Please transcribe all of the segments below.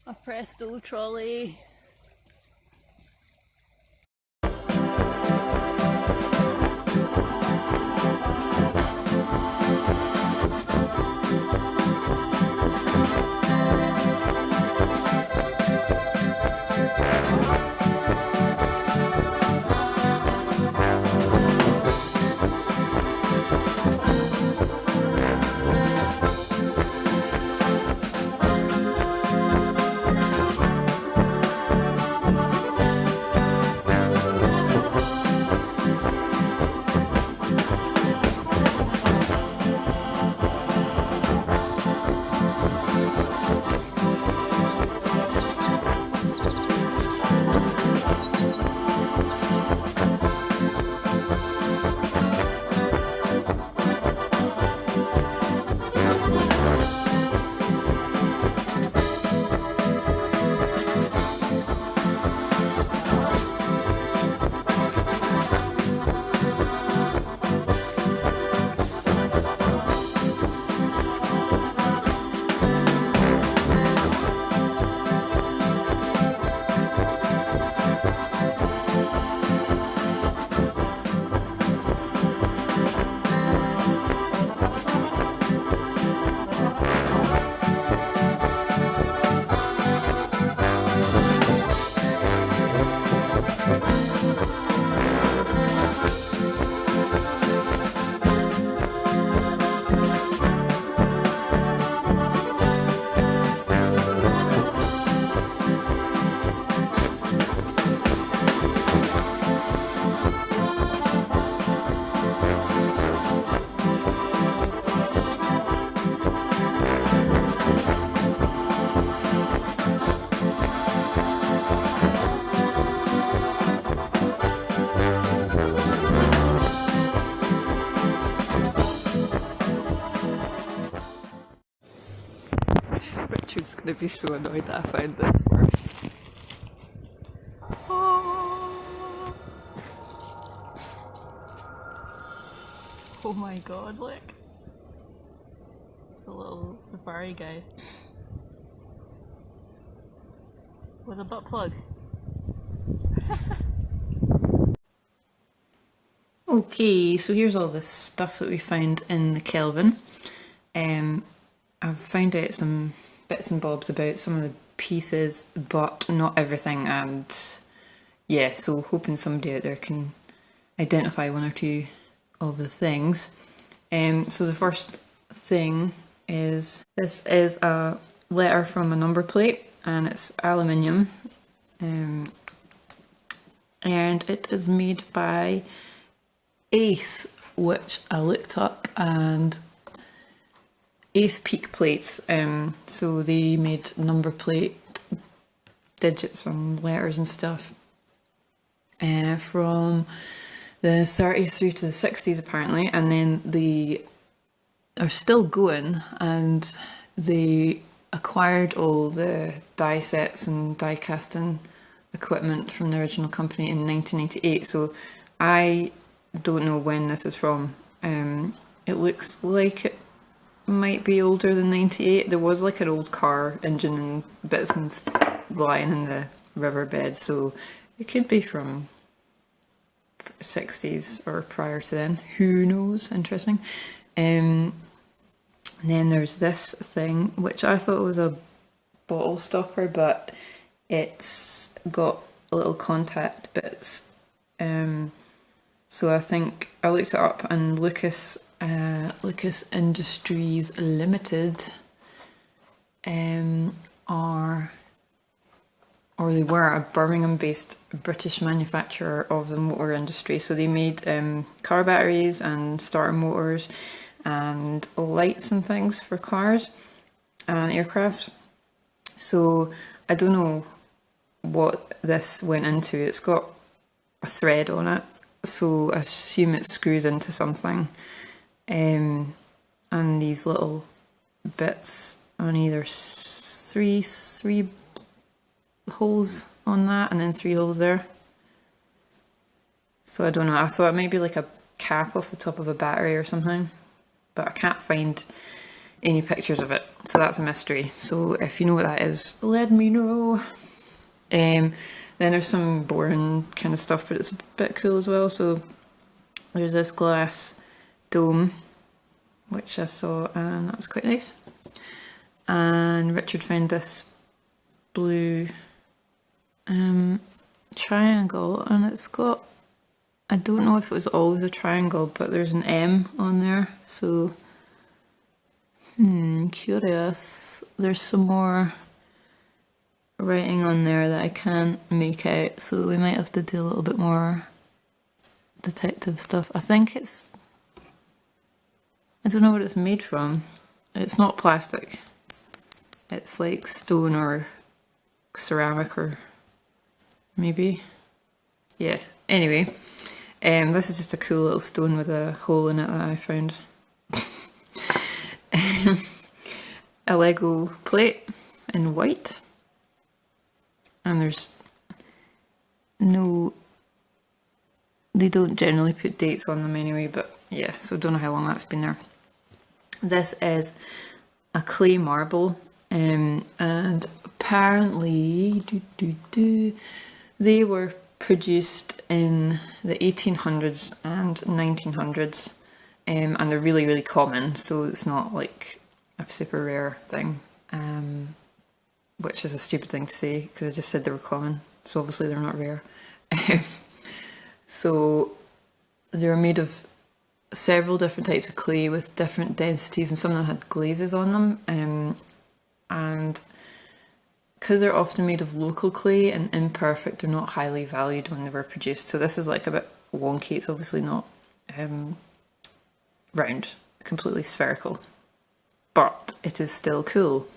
A Presto trolley. Richard's gonna be so annoyed that I found this first. Oh my god, look. It's a little safari guy. With a butt plug. Okay, so here's all the stuff that we found in the Kelvin. I've found out some bits and bobs about some of the pieces, but not everything, and yeah, so hoping somebody out there can identify one or two of the things. So the first thing is, this is a letter from a number plate, and it's aluminium, and it is made by Ace, which I looked up, and Ace Peak plates, so they made number plate digits and letters and stuff from the 30s through to the 60s apparently, and then they are still going, and they acquired all the die sets and die casting equipment from the original company in 1998, so I don't know when this is from. It looks like it might be older than 98. There was like an old car engine and bits and lying in the riverbed, so it could be from 60s or prior to then, who knows. Interesting. And then there's this thing which I thought was a bottle stopper, but it's got little contact bits, so I think I looked it up, and Lucas Industries Limited they were a Birmingham-based British manufacturer of the motor industry. So they made car batteries and starter motors and lights and things for cars and aircraft. So I don't know what this went into. It's got a thread on it, so I assume it screws into something. And these little bits on either three holes on that, and then 3 holes there. So I don't know, I thought it might be like a cap off the top of a battery or something, but I can't find any pictures of it, so that's a mystery. So if you know what that is, let me know. Then there's some boring kind of stuff, but it's a bit cool as well. So there's this glass dome, which I saw, and that was quite nice. And Richard found this blue triangle, and it's got, I don't know if it was always a triangle, but there's an M on there, so curious. There's some more writing on there that I can't make out, so we might have to do a little bit more detective stuff. I think it's, I don't know what it's made from. It's not plastic. It's like stone or ceramic, or maybe, yeah. Anyway, this is just a cool little stone with a hole in it that I found. A Lego plate in white, and there's no, they don't generally put dates on them anyway, but yeah, so don't know how long that's been there. This is a clay marble, and apparently they were produced in the 1800s and 1900s, and they're really, really common, so it's not like a super rare thing, which is a stupid thing to say because I just said they were common, so obviously they're not rare. So they're made of several different types of clay with different densities, and some of them had glazes on them, and because they're often made of local clay and imperfect, they're not highly valued when they were produced. So this is like a bit wonky. It's obviously not round, completely spherical, but it is still cool.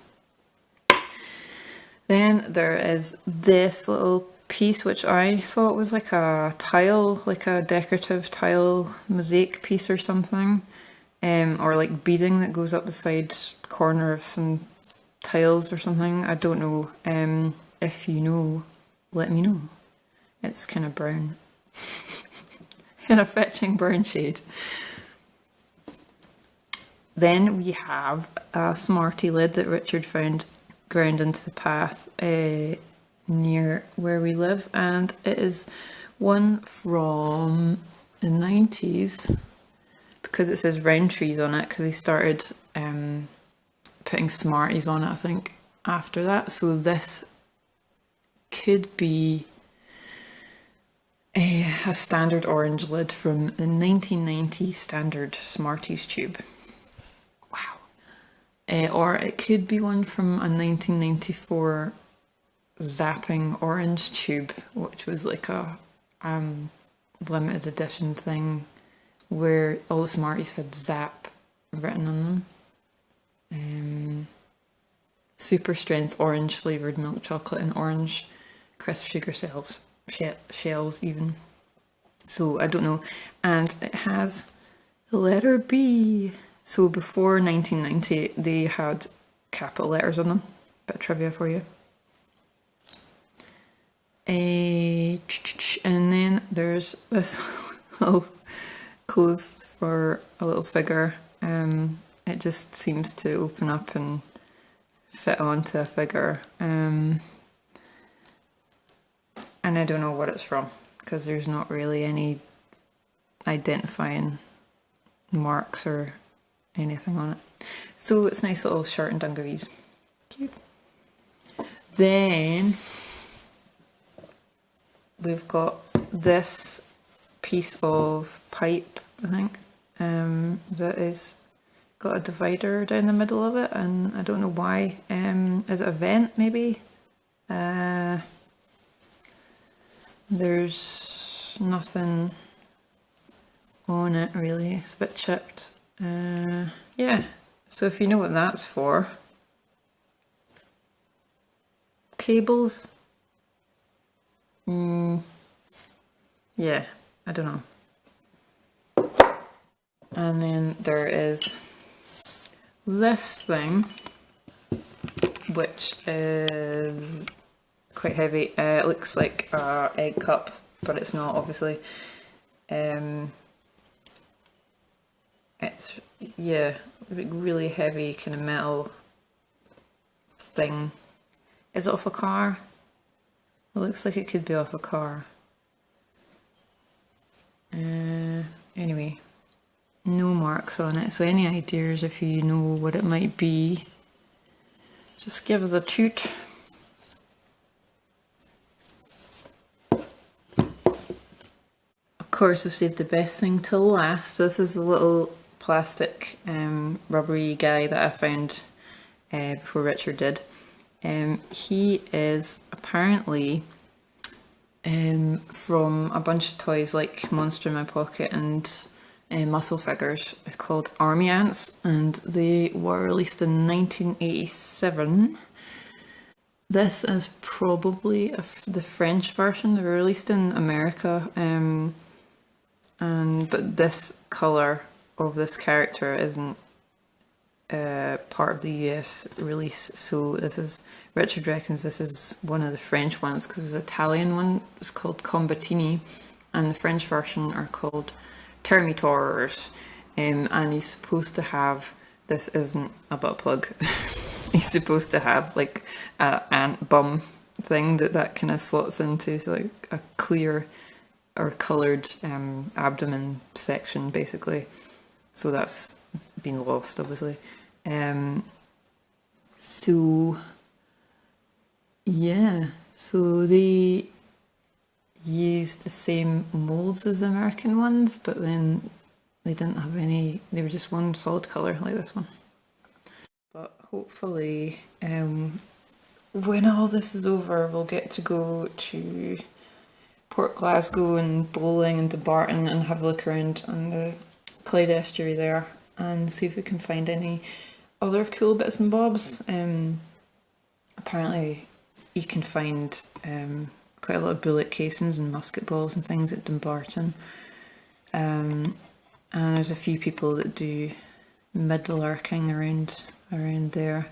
Then there is this little piece which I thought was like a tile, like a decorative tile mosaic piece or something, or like beading that goes up the side corner of some tiles or something. I don't know. If you know, let me know. It's kind of brown. In a fetching brown shade. Then we have a Smartie lid that Richard found ground into the path near where we live, and it is one from the 90s because it says Rowntrees on it, because they started putting Smarties on it, I think, after that. So this could be a standard orange lid from the 1990 standard Smarties tube. Wow. Or it could be one from a 1994 zapping orange tube, which was like a limited edition thing where all the Smarties had Zap written on them. Super strength orange flavoured milk chocolate and orange crisp sugar shells even. So I don't know. And it has the letter B. So before 1990 they had capital letters on them. Bit of trivia for you. And then there's this little clothes for a little figure. It just seems to open up and fit onto a figure. And I don't know what it's from because there's not really any identifying marks or anything on it. So it's nice little shirt and dungarees. Cute. Then we've got this piece of pipe, I think, that is got a divider down the middle of it, and I don't know why. Is it a vent maybe? There's nothing on it really, it's a bit chipped. Yeah, so if you know what that's for. Cables? Yeah, I don't know. And then there is this thing, which is quite heavy. It looks like an egg cup, but it's not, obviously. It's yeah, really heavy kind of metal thing. Is it off a car? It looks like it could be off a car. Anyway, no marks on it, so any ideas if you know what it might be, just give us a toot. Of course, I've saved the best thing till last. This is a little plastic rubbery guy that I found before Richard did. He is apparently from a bunch of toys like Monster in My Pocket and muscle figures called Army Ants, and they were released in 1987. This is probably the French version. They were released in America, but this colour of this character isn't part of the US release, so this is, Richard reckons this is one of the French ones because there's an Italian one, it's called Combatini, and the French version are called Termitors, and he's supposed to have, this isn't a butt plug, he's supposed to have like an ant bum thing that kind of slots into, so like a clear or coloured abdomen section basically, so that's been lost obviously. So yeah, so they used the same molds as the American ones, but then they didn't have any, they were just one solid colour like this one. But hopefully when all this is over we'll get to go to Port Glasgow and bowling and Dumbarton and have a look around on the Clyde estuary there and see if we can find any other cool bits and bobs. Apparently you can find quite a lot of bullet casings and musket balls and things at Dumbarton, and there's a few people that do mudlarking around there.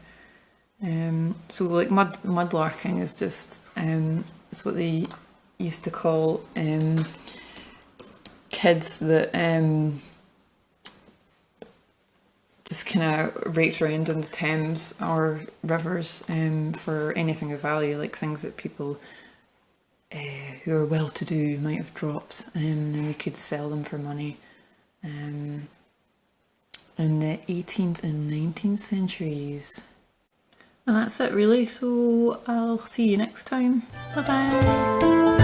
So like mudlarking is just it's what they used to call kids that just kind of raped around in the Thames or rivers for anything of value, like things that people who are well-to-do might have dropped, and then we could sell them for money in the 18th and 19th centuries. And that's it really, so I'll see you next time. Bye bye!